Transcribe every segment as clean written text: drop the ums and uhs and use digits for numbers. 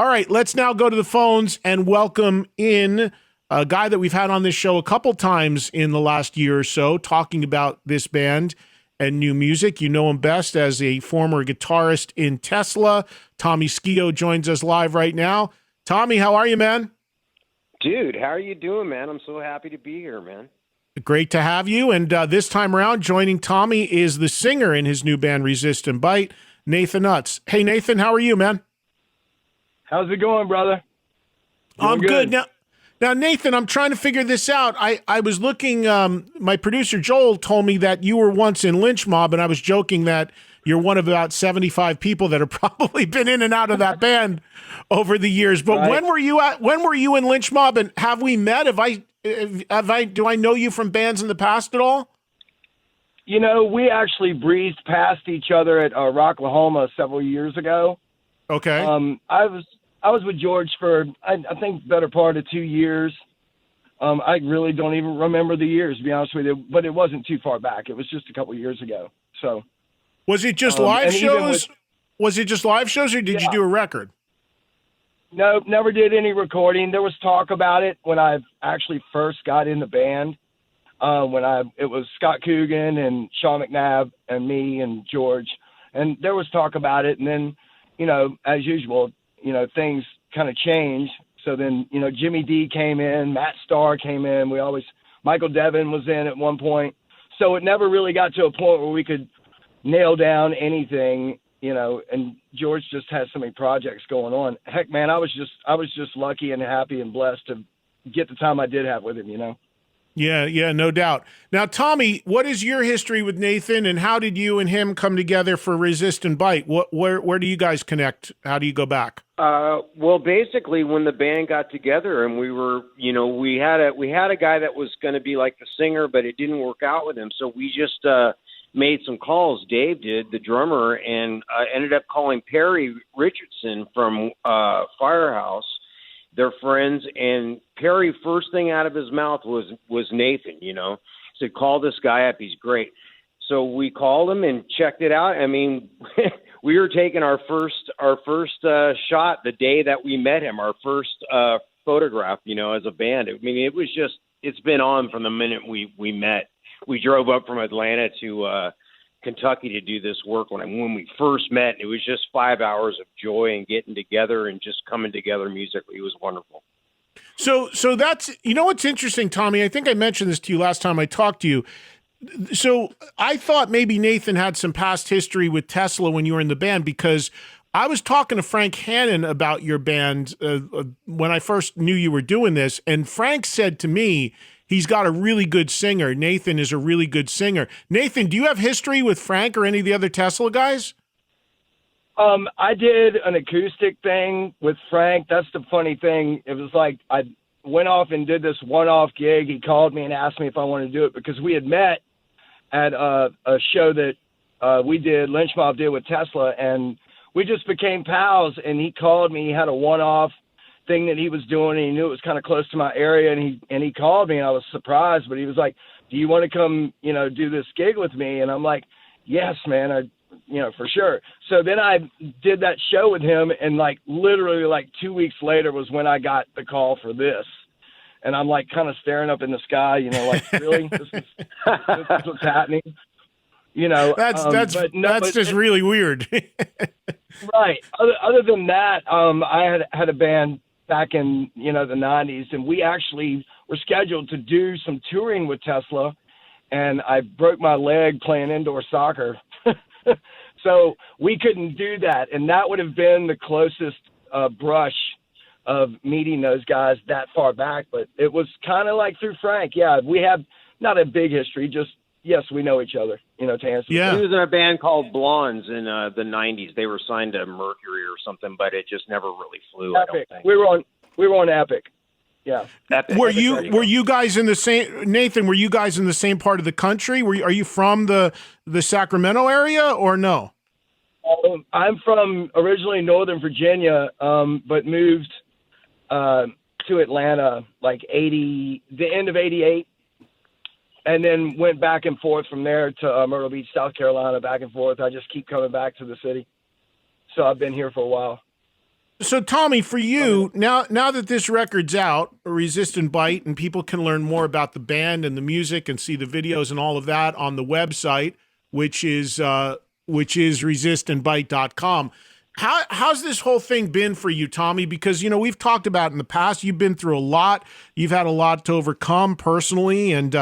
All right, let's now go to the phones and welcome in a guy that we've had on this show a couple times in the last year or so, talking about this band and new music. You know him best as a former guitarist in Tesla. Tommy Skeoch joins us live right now. Tommy, how are you, man? Dude, how are you doing, man? I'm so happy to be here, man. Great to have you. And this time around, joining Tommy is the singer in his new band, Resist&Bite, Nathan Utz. Hey, Nathan, how are you, man? How's it going, brother? I'm good. Now, Nathan, I'm trying to figure this out. I was looking, my producer Joel told me that you were once in Lynch Mob, and I was joking that you're one of about 75 people that have probably been in and out of that band over the years. But Right. when were you in Lynch Mob, and have we met? Do I know you from bands in the past at all? You know, we actually breezed past each other at Rocklahoma several years ago. Okay. I was with George for I think better part of 2 years. I really don't even remember the years, to be honest with you, but it wasn't too far back. It was just a couple years ago. So Was it just live and even shows? Was it just live shows, or did you do a record? no, never did any recording. There was talk about it when I actually first got in the band. It was Scott Coogan and Sean McNabb and me and George, and there was talk about it. And then, you know, as usual, you know, things kind of changed. So then, you know, Jimmy D came in, Matt Starr came in. Michael Devin was in at one point. So it never really got to a point where we could nail down anything, you know, and George just has so many projects going on. Heck, man, I was just lucky and happy and blessed to get the time I did have with him, you know? Yeah, no doubt. Now, Tommy, what is your history with Nathan, and how did you and him come together for Resist&Bite? Where do you guys connect? How do you go back? Well, basically, when the band got together, and we were, you know, we had a guy that was going to be like the singer, but it didn't work out with him. So we just made some calls. Dave did, the drummer, and ended up calling Perry Richardson from Firehouse. They're friends, and Perry, first thing out of his mouth was Nathan, you know. He said, call this guy up, he's great. So we called him and checked it out. I mean, we were taking our first shot the day that we met him, our first photograph, you know, as a band. I mean, it's been on from the minute we met. We drove up from Atlanta to Kentucky to do this work. When we first met, it was just 5 hours of joy and getting together and just coming together musically. It was wonderful. So that's, you know, what's interesting, Tommy, I think I mentioned this to you last time I talked to you. So I thought maybe Nathan had some past history with Tesla when you were in the band, because I was talking to Frank Hannon about your band when I first knew you were doing this. And Frank said to me, he's got a really good singer. Nathan is a really good singer. Nathan, do you have history with Frank or any of the other Tesla guys? I did an acoustic thing with Frank. That's the funny thing. It was like I went off and did this one-off gig. He called me and asked me if I wanted to do it because we had met at a show that we did, Lynch Mob did with Tesla, and we just became pals. And he called me. He had a one-off thing that he was doing, and he knew it was kind of close to my area, and he called me, and I was surprised, but he was like, do you want to come, you know, do this gig with me? And I'm like, yes, man, for sure. So then I did that show with him, and like literally like 2 weeks later was when I got the call for this. And I'm like kind of staring up in the sky, you know, like, really? This is what's happening? You know, that's just really weird. Right. Other than that, I had a band back in, you know, the 90s, and we actually were scheduled to do some touring with Tesla, and I broke my leg playing indoor soccer. So we couldn't do that, and that would have been the closest brush of meeting those guys that far back. But it was kind of like through Frank. Yeah, we have not a big history, just yes, we know each other, you know, to answer. Yeah. He was in a band called Blondes in the 90s. They were signed to Mercury or something, but it just never really flew. Epic. I don't think. We were on Epic. Yeah. Epic. Were you guys in the same, Nathan, were you guys in the same part of the country? Are you from the Sacramento area or no? I'm from originally Northern Virginia, but moved to Atlanta like the end of 88. And then went back and forth from there to Myrtle Beach, South Carolina, back and forth. I just keep coming back to the city. So I've been here for a while. So Tommy, for you, now that this record's out, Resist and Bite, and people can learn more about the band and the music and see the videos and all of that on the website, which is resistandbite.com. How's this whole thing been for you, Tommy? Because, we've talked about in the past, you've been through a lot. You've had a lot to overcome personally, and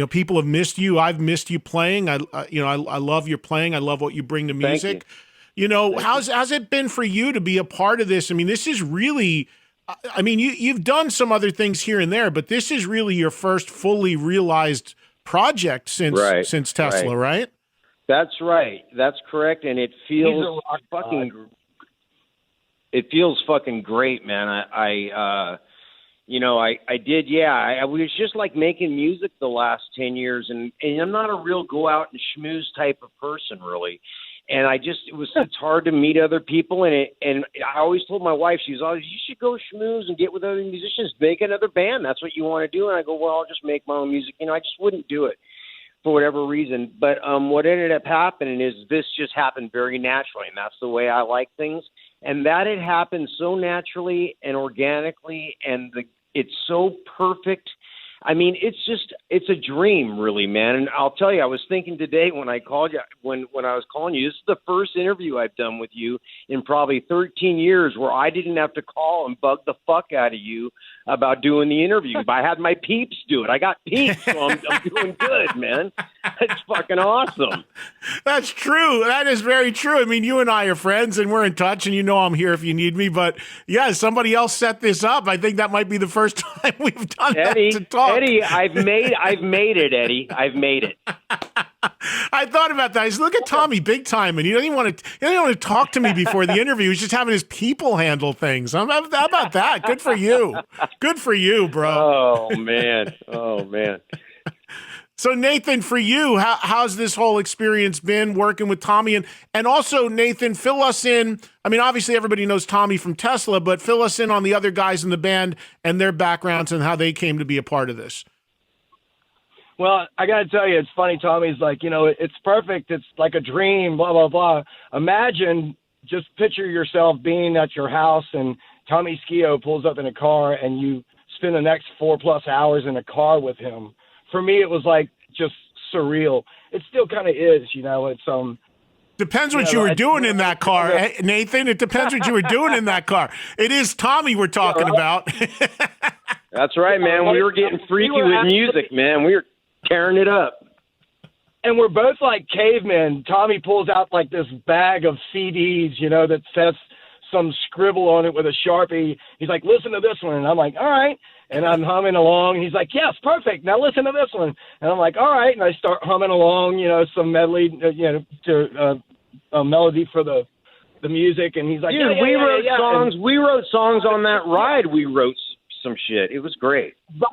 people have missed you. I've missed you playing. I love your playing. I love what you bring to music. How's it been for you to be a part of this? I mean, this is really, you've done some other things here and there, but this is really your first fully realized project since Tesla, right? That's right. That's correct. And it feels fucking great, man. I did. Yeah. I was just like making music the last 10 years, and I'm not a real go out and schmooze type of person, really. And it's hard to meet other people. And I always told my wife, she was always, you should go schmooze and get with other musicians, make another band. That's what you want to do. And I go, well, I'll just make my own music. I just wouldn't do it for whatever reason. But what ended up happening is this just happened very naturally. And that's the way I like things. And that it happened so naturally and organically. And it's so perfect. I mean, it's a dream, really, man. And I'll tell you, I was thinking today when I called you, when I was calling you, this is the first interview I've done with you in probably 13 years where I didn't have to call and bug the fuck out of you about doing the interview. I had my peeps do it. I got peeps, so I'm doing good, man. That's fucking awesome. That's true. That is very true. I mean, you and I are friends and we're in touch, and I'm here if you need me. But yeah, somebody else set this up. I think that might be the first time we've done Eddie, that to talk. Eddie, I've made it, Eddie. I've made it. I thought about that. I said, look at Tommy, big time, and he doesn't want to talk to me before the interview. He's just having his people handle things. How about that? Good for you. Good for you, bro. Oh man. So Nathan, for you, how's this whole experience been working with Tommy? And also, Nathan, fill us in. I mean, obviously everybody knows Tommy from Tesla, but fill us in on the other guys in the band and their backgrounds and how they came to be a part of this. Well, I got to tell you, it's funny. Tommy's like, it's perfect. It's like a dream, blah, blah, blah. Imagine, just picture yourself being at your house and Tommy Skeoch pulls up in a car and you spend the next 4+ hours in a car with him. For me, it was like just surreal. It still kind of is, it's, depends what you were doing in that car, Nathan. It depends what you were doing in that car. It is Tommy we're talking about. That's right, man. We were getting freaky with music, man. We were tearing it up. And we're both like cavemen. Tommy pulls out like this bag of CDs, that says some scribble on it with a Sharpie. He's like, listen to this one. And I'm like, all right. And I'm humming along. And he's like, yes, perfect. Now listen to this one. And I'm like, all right. And I start humming along, some medley, to a melody for the music. And he's like, dude, we wrote songs. We wrote songs on that ride. We wrote some shit. It was great. By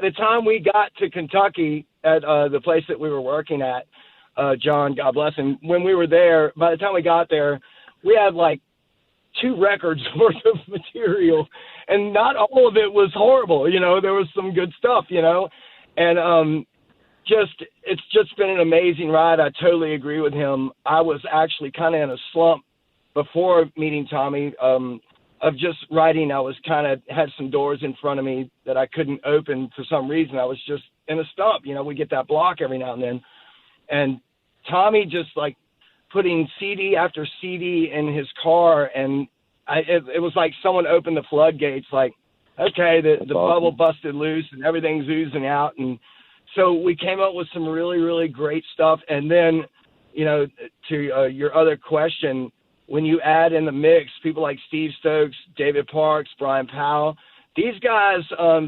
the time we got to Kentucky at the place that we were working at, John, God bless him, when we were there, by the time we got there, we had like 2 records worth of material, and not all of it was horrible. There was some good stuff, and it's just been an amazing ride. I totally agree with him. I was actually kind of in a slump before meeting Tommy, of just writing. I was had some doors in front of me that I couldn't open for some reason. I was just in a stump. We get that block every now and then. And Tommy just like putting CD after CD in his car. And it was like someone opened the floodgates, like, okay, the bubble busted loose and everything's oozing out. And so we came up with some really, really great stuff. And then, to your other question, when you add in the mix people like Steve Stokes, David Parks, Brian Powell, these guys,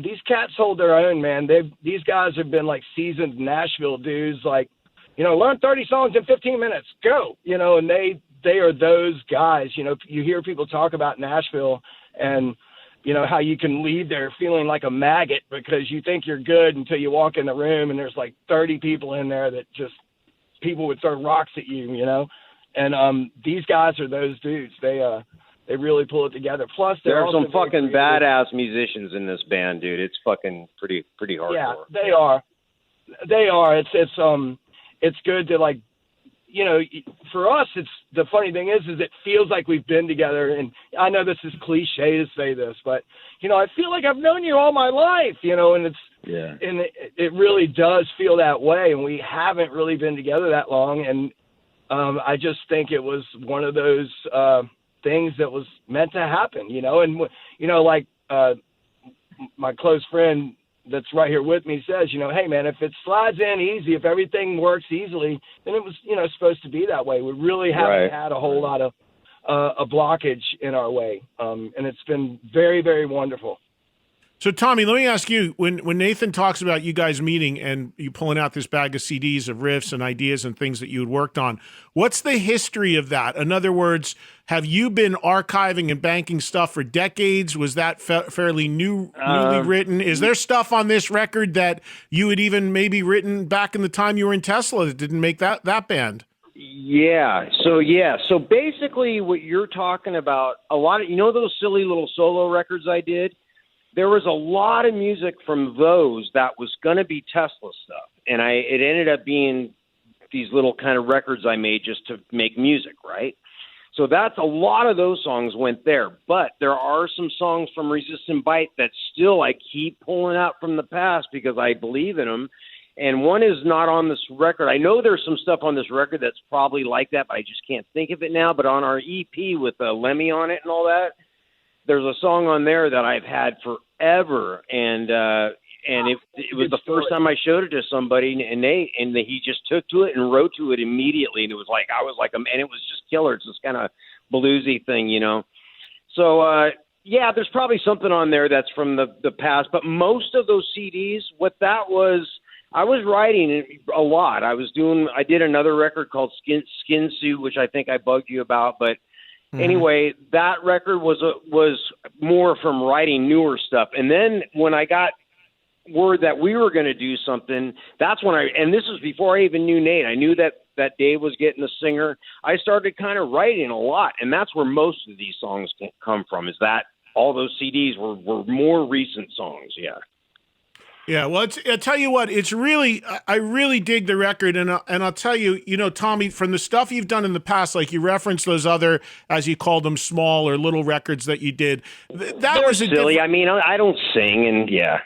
these cats hold their own, man. These guys have been like seasoned Nashville dudes, like, learn 30 songs in 15 minutes, go, and they are those guys. You hear people talk about Nashville and, how you can leave there feeling like a maggot because you think you're good until you walk in the room and there's like 30 people in there that just people would throw rocks at you, And these guys are those dudes. They really pull it together. Plus, there are some fucking badass musicians in this band, dude. It's fucking pretty hardcore. Yeah, they are. It's good to like you know, for us, it's the funny thing is it feels like we've been together. And I know this is cliche to say this, but, you know, I feel like I've known you all my life, you know, and it really does feel that way. And we haven't really been together that long. And I just think it was one of those things that was meant to happen, you know, and, you know, like my close friend that's right here with me says, you know, hey, man, if it slides in easy, if everything works easily, then it was, you know, supposed to be that way. We really haven't had a whole lot of a blockage in our way, and it's been very, very wonderful. So, Tommy, let me ask you, when Nathan talks about you guys meeting and you pulling out this bag of CDs of riffs and ideas and things that you had worked on, what's the history of that? In other words, have you been archiving and banking stuff for decades? Was that fairly newly written? Is there stuff on this record that you had even maybe written back in the time you were in Tesla that didn't make that band? Yeah. So basically what you're talking about, a lot of, you know, those silly little solo records I did? There was a lot of music from those that was going to be Tesla stuff. And it ended up being these little kind of records I made just to make music, right? So that's a lot of those songs went there. But there are some songs from Resist&Bite that still I keep pulling out from the past because I believe in them. And one is not on this record. I know there's some stuff on this record that's probably like that, but I just can't think of it now. But on our EP with Lemmy on it and all that, there's a song on there that I've had forever, and it was the first time I showed it to somebody, and he just took to it and wrote to it immediately, and it was like and it was just killer. It's this kind of bluesy thing, you know. So yeah, there's probably something on there that's from the past, but most of those CDs, what that was, I was writing a lot. I did another record called Skin Suit, which I think I bugged you about, but. Anyway, that record was more from writing newer stuff. And then when I got word that we were going to do something, that's when and this was before I even knew Nate. I knew that Dave was getting a singer. I started kind of writing a lot, and that's where most of these songs come from, is that all those CDs were more recent songs, yeah. Yeah, well, I'll tell you what, I really dig the record, and I'll tell you, you know, Tommy, from the stuff you've done in the past, like you referenced those other, as you called them, small or little records that you did, that was silly. I mean, I don't sing, and yeah.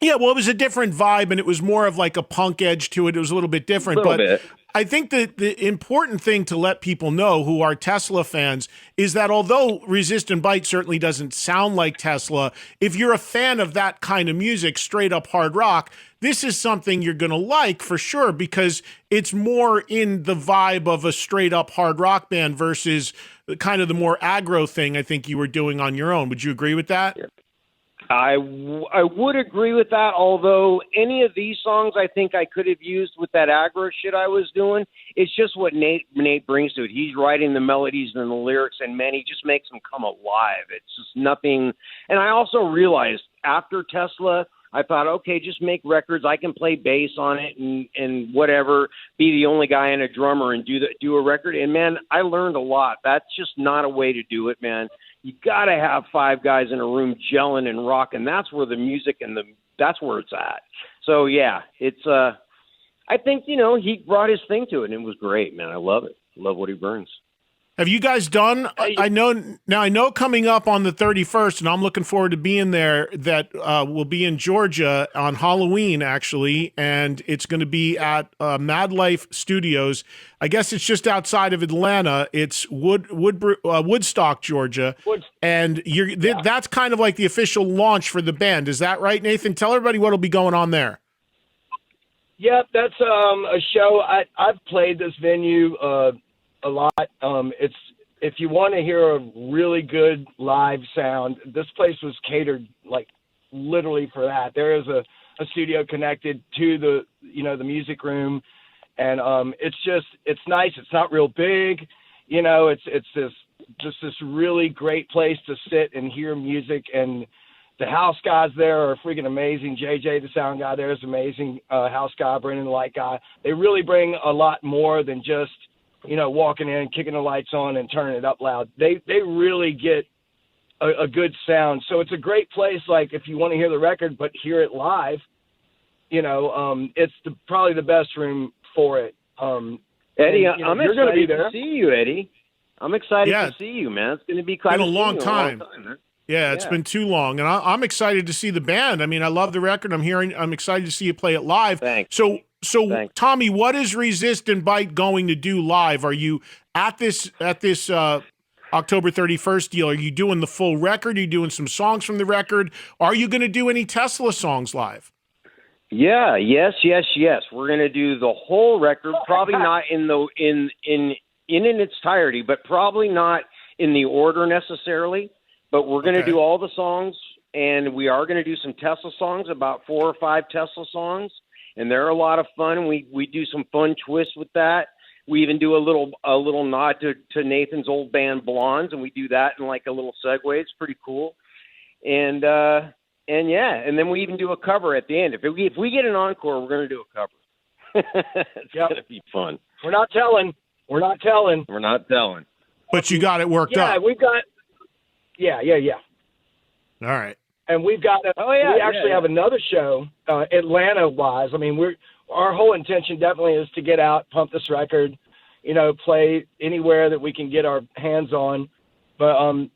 Yeah, well, it was a different vibe, and it was more of like a punk edge to it. It was a little bit different, but I think that the important thing to let people know who are Tesla fans is that although Resist&Bite certainly doesn't sound like Tesla, if you're a fan of that kind of music, straight up hard rock, this is something you're going to like for sure, because it's more in the vibe of a straight up hard rock band versus kind of the more aggro thing I think you were doing on your own. Would you agree with that? Yeah. I would agree with that, although any of these songs I think I could have used with that aggro shit I was doing. It's just what Nate brings to it. He's writing the melodies and the lyrics, and man, he just makes them come alive. It's just nothing. And I also realized after Tesla, I thought, okay, just make records. I can play bass on it and whatever, be the only guy and a drummer and do a record. And man, I learned a lot. That's just not a way to do it, man. You got to have 5 guys in a room gelling and rocking. That's where the music that's where it's at. So yeah, it's I think, you know, he brought his thing to it, and it was great, man. I love it. Love what he brings. Have you guys done, I know coming up on the 31st, and I'm looking forward to being there, that we'll be in Georgia on Halloween, actually, and it's going to be at Mad Life Studios. I guess it's just outside of Atlanta. It's Woodstock, Georgia, and that's kind of like the official launch for the band. Is that right, Nathan? Tell everybody what'll be going on there. Yep, that's a show. I've played this venue a lot. It's, if you want to hear a really good live sound, this place was catered like literally for that. There is a studio connected to the music room, and it's nice. It's not real big, you know. It's this really great place to sit and hear music, and the house guys there are freaking amazing. JJ, the sound guy there, is amazing. House guy, Brendan, the light guy. They really bring a lot more than just, you know, walking in, kicking the lights on and turning it up loud. They really get a good sound. So it's a great place, like, if you want to hear the record but hear it live, you know, it's probably the best room for it. Eddie, And, I'm you're going to be excited there. to see you, Eddie. I'm excited Yeah. to see you, man. It's going to be Been a long time. man. Yeah, it's been too long, and I'm excited to see the band. I mean, I love the record. I'm excited to see you play it live. Thanks. So Thanks. Tommy, what is Resist&Bite going to do live? Are you at this October 31st deal? Are you doing the full record? Are you doing some songs from the record? Are you going to do any Tesla songs live? Yeah, yes. We're going to do the whole record, probably not in its entirety, but probably not in the order necessarily. But we're going to do all the songs, and we are going to do some Tesla songs, about 4 or 5 Tesla songs, and they're a lot of fun. We do some fun twists with that. We even do a little nod to Nathan's old band Blondes, and we do that in like a little segue. It's pretty cool. And then we even do a cover at the end. If we get an encore, we're going to do a cover. It's going to be fun. We're not telling. But you got it worked Yeah, up. we've got. Yeah. All right. And we've got. We actually have another show, Atlanta-wise. I mean, our whole intention definitely is to get out, pump this record, play anywhere that we can get our hands on. But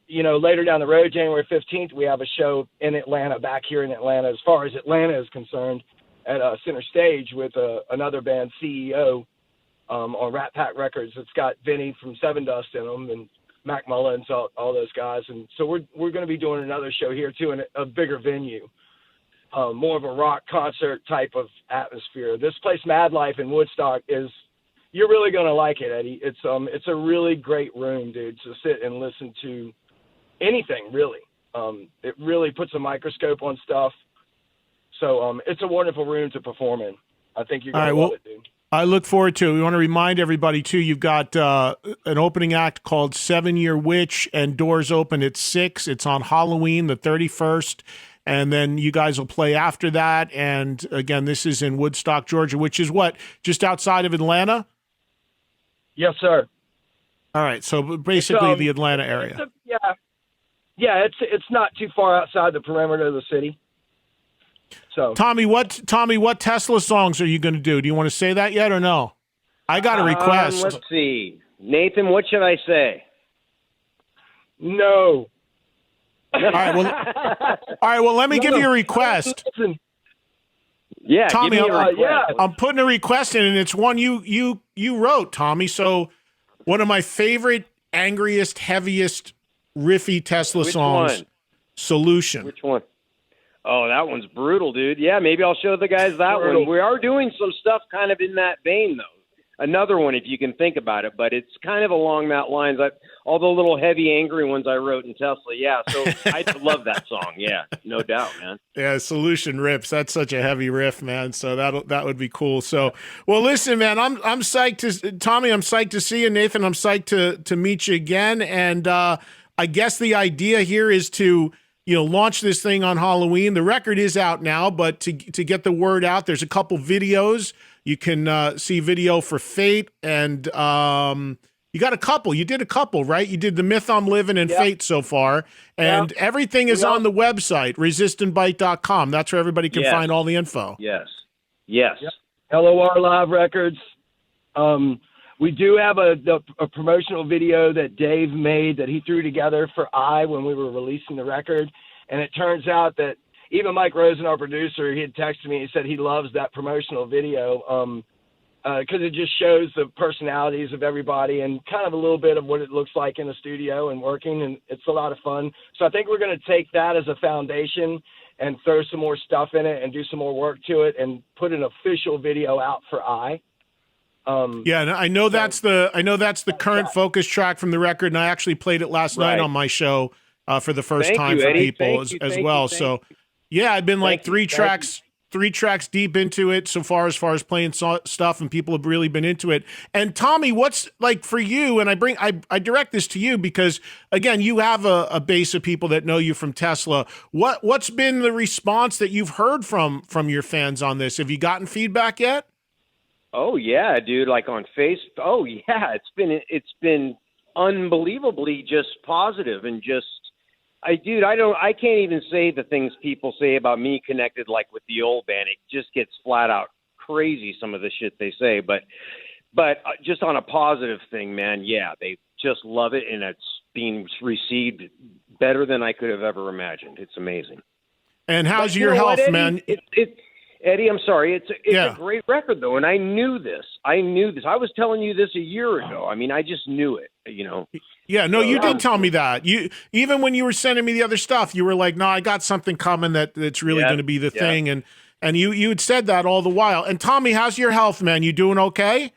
later down the road, January 15th, we have a show in Atlanta, back here in Atlanta, as far as Atlanta is concerned, at Center Stage with another band, CEO, on Rat Pack Records. It's got Vinny from Seven Dust in them, and Mac Mullins, all those guys. And so we're going to be doing another show here too, in a bigger venue, more of a rock concert type of atmosphere. This place, Mad Life in Woodstock, you're really going to like it, Eddie. It's a really great room, dude, to sit and listen to anything, really. It really puts a microscope on stuff. So it's a wonderful room to perform in. I think you're going to love it, dude. I look forward to it. We want to remind everybody, too, you've got an opening act called 7 Year Witch, and doors open at 6. It's on Halloween, the 31st, and then you guys will play after that. And, again, this is in Woodstock, Georgia, which is what, just outside of Atlanta? Yes, sir. All right, so basically the Atlanta area. It's not too far outside the perimeter of the city. So Tommy, what Tesla songs are you going to do? Do you want to say that yet or no? I got a request. Let's see. Nathan, what should I say? No. All right, well, let me give you a request. Yeah, Tommy, give me a request. I'm putting a request in, and it's one you wrote, Tommy. So one of my favorite, angriest, heaviest, riffy Tesla songs, one? Solution. Which one? Oh, that one's brutal, dude. Yeah, maybe I'll show the guys that one. We are doing some stuff kind of in that vein, though. Another one, if you can think about it, but it's kind of along that lines. All the little heavy, angry ones I wrote in Tesla. Yeah, so I love that song. Yeah, no doubt, man. Yeah, Solution rips. That's such a heavy riff, man. So that would be cool. So, well, listen, man, I'm psyched to Tommy. I'm psyched to see you, Nathan. I'm psyched to meet you again. And I guess the idea here is to launch this thing on Halloween. The record is out now, but to get the word out, there's a couple videos. You can see video for Fate, and you got a couple. You did a couple, right? You did The Myth I'm Living and Fate so far, and everything is on the website, resistandbite.com. That's where everybody can find all the info. Yes. Yep. LOR Live Records. We do have a promotional video that Dave made that he threw together for when we were releasing the record. And it turns out that even Mike Rosen, our producer, he had texted me. He said he loves that promotional video because it just shows the personalities of everybody and kind of a little bit of what it looks like in the studio and working. And it's a lot of fun. So I think we're going to take that as a foundation and throw some more stuff in it and do some more work to it and put an official video out for and I know that's the current focus track from the record, and I actually played it last night on my show for the first time for people as well. So yeah, I've been like three tracks deep into it so far as playing stuff, and people have really been into it. And Tommy, what's like for you? And I direct this to you because again, you have a base of people that know you from Tesla. What's been the response that you've heard from your fans on this? Have you gotten feedback yet? Oh yeah, dude! Like on Facebook. Oh yeah, it's been unbelievably just positive and just. I can't even say the things people say about me connected like with the old band. It just gets flat out crazy, some of the shit they say. But But just on a positive thing, man, yeah, they just love it, and it's being received better than I could have ever imagined. It's amazing. And how's But your you know health, what, Eddie? man? Eddie, I'm sorry. It's Yeah. a great record, though, and I knew this. I was telling you this a year ago. I mean, I just knew it, you know. Yeah, no, you So, did tell me that. You even when you were sending me the other stuff, you were like, "No, I got something coming that's really Yeah, going to be the yeah. thing." And you had said that all the while. And Tommy, how's your health, man? You doing okay?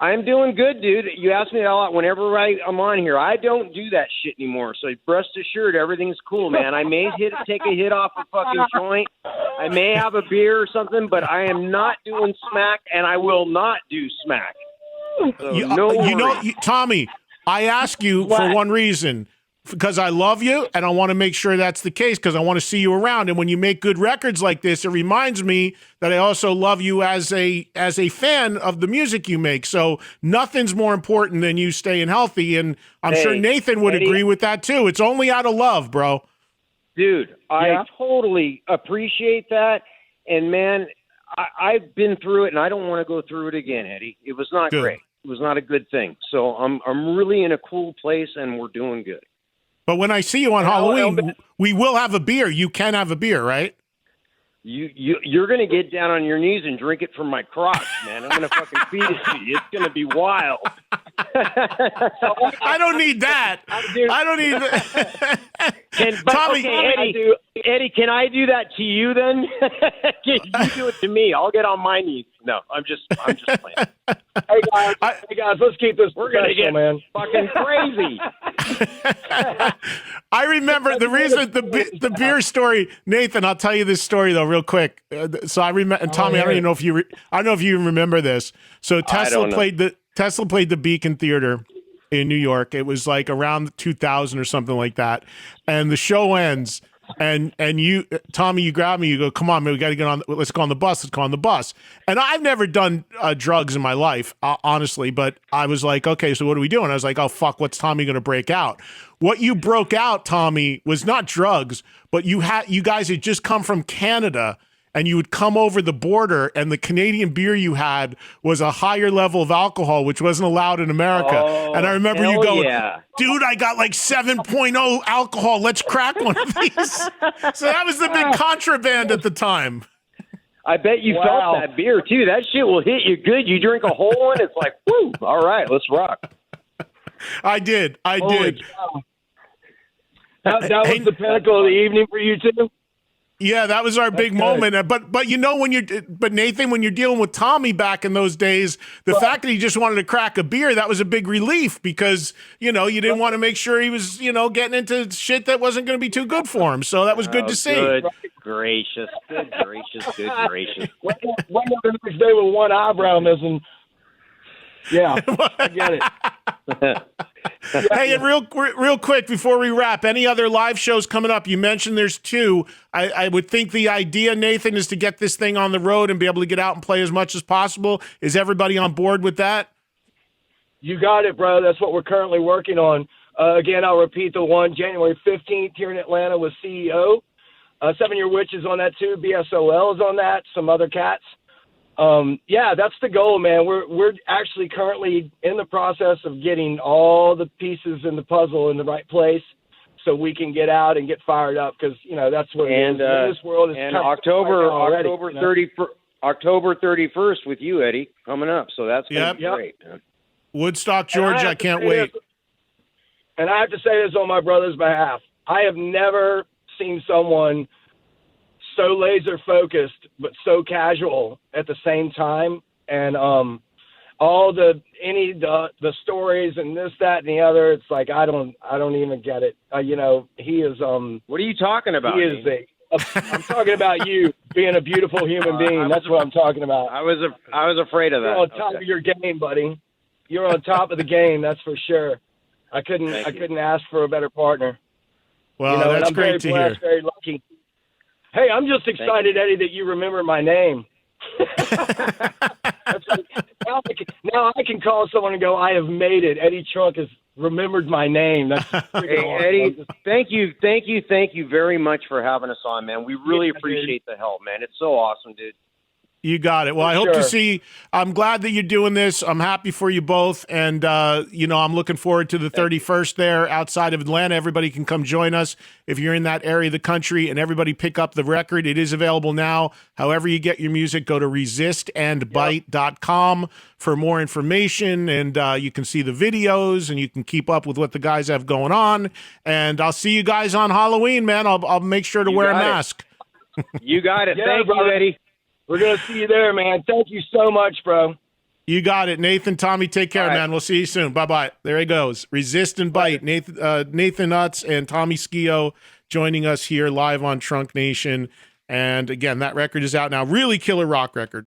I'm doing good, dude. You ask me that a lot whenever I'm on here. I don't do that shit anymore. So rest assured, everything's cool, man. I may take a hit off a fucking joint. I may have a beer or something, but I am not doing smack, and I will not do smack. So no worries. Tommy, I ask you for one reason. Because I love you, and I want to make sure that's the case, because I want to see you around. And when you make good records like this, it reminds me that I also love you as a fan of the music you make. So nothing's more important than you staying healthy, and I'm sure Nathan would agree with that too. It's only out of love, bro. Dude, I totally appreciate that. And, man, I've been through it, and I don't want to go through it again, Eddie. It was not great. It was not a good thing. So I'm really in a cool place, and we're doing good. But when I see you on Halloween, we will have a beer. You can have a beer, right? You're going to get down on your knees and drink it from my crotch, man. I'm going to fucking feed it to you. It's going to be wild. I don't need that. I don't need that. Tommy, okay, Eddie, can I do that to you then? You do it to me. I'll get on my knees. No, I'm just playing. Hey guys, let's keep this. We're gonna get fucking crazy. I remember the reason the beer story. Nathan, I'll tell you this story though, real quick. So I remember, and Tommy, I don't even know if you. I don't know if you remember this. So Tesla played the Beacon Theater in New York. It was like around 2000 or something like that, and the show ends. And you, Tommy, you grab me. You go, come on, man. We got to get on. Let's go on the bus. Let's go on the bus. And I've never done drugs in my life, honestly. But I was like, okay, so what are we doing? I was like, oh fuck, what's Tommy going to break out? What you broke out, Tommy, was not drugs, but you guys had just come from Canada, and you would come over the border, and the Canadian beer you had was a higher level of alcohol, which wasn't allowed in America. Oh, and I remember you going, yeah. dude, I got like 7.0 alcohol. Let's crack one of these. So that was the big contraband at the time. I bet you felt that beer, too. That shit will hit you good. You drink a whole one, it's like, woo, all right, let's rock. I did. That was the pinnacle of the evening for you, too? Yeah, that was our big moment. But you know, but Nathan, when you're dealing with Tommy back in those days, the fact that he just wanted to crack a beer, that was a big relief, because, you know, you didn't want to make sure he was, you know, getting into shit that wasn't going to be too good for him. So that was good to see. Good gracious. One other next day with one eyebrow missing. Yeah, I get it. Hey, and real quick before we wrap, any other live shows coming up? You mentioned there's 2. I would think the idea, Nathan, is to get this thing on the road and be able to get out and play as much as possible. Is everybody on board with that? You got it, bro. That's what we're currently working on. Again, I'll repeat the one, January 15th here in Atlanta with CEO. 7 Year Witch is on that too. BSOL is on that. Some other cats. Yeah, that's the goal, man. We're actually currently in the process of getting all the pieces in the puzzle in the right place, so we can get out and get fired up, because, you know, that's what it is. This world is and October 31st with you, Eddie, coming up. So that's gonna be great, man. Woodstock, Georgia. I can't wait. And I have to say this on my brother's behalf. I have never seen someone so laser focused but so casual at the same time, and all the stories and this, that, and the other, it's like I don't even get it. You know, he is what are you talking about? He is I'm talking about you being a beautiful human being. That's what I'm talking about. I was afraid of that. You're on top of your game, buddy. You're on top of the game, that's for sure. I couldn't ask for a better partner. Well, you know, that's I'm great to hear. Very lucky. Hey, I'm just excited, Eddie, that you remember my name. Now I can call someone and go, I have made it. Eddie Trunk has remembered my name. That's hey, Eddie, thank you very much for having us on, man. We really appreciate the help, man. It's so awesome, dude. You got it. Well, I hope to see. I'm glad that you're doing this. I'm happy for you both, and I'm looking forward to the 31st there outside of Atlanta. Everybody can come join us if you're in that area of the country, and everybody pick up the record. It is available now. However you get your music, go to resistandbite.com for more information, and you can see the videos, and you can keep up with what the guys have going on. And I'll see you guys on Halloween, man. I'll make sure to wear a mask. You got it. Yeah, Thank you, Eddie. We're going to see you there, man. Thank you so much, bro. You got it. Nathan, Tommy, take care, man. We'll see you soon. Bye-bye. There he goes. Resist and Bite. Nathan Utz and Tommy Skeoch joining us here live on Trunk Nation. And again, that record is out now. Really killer rock record.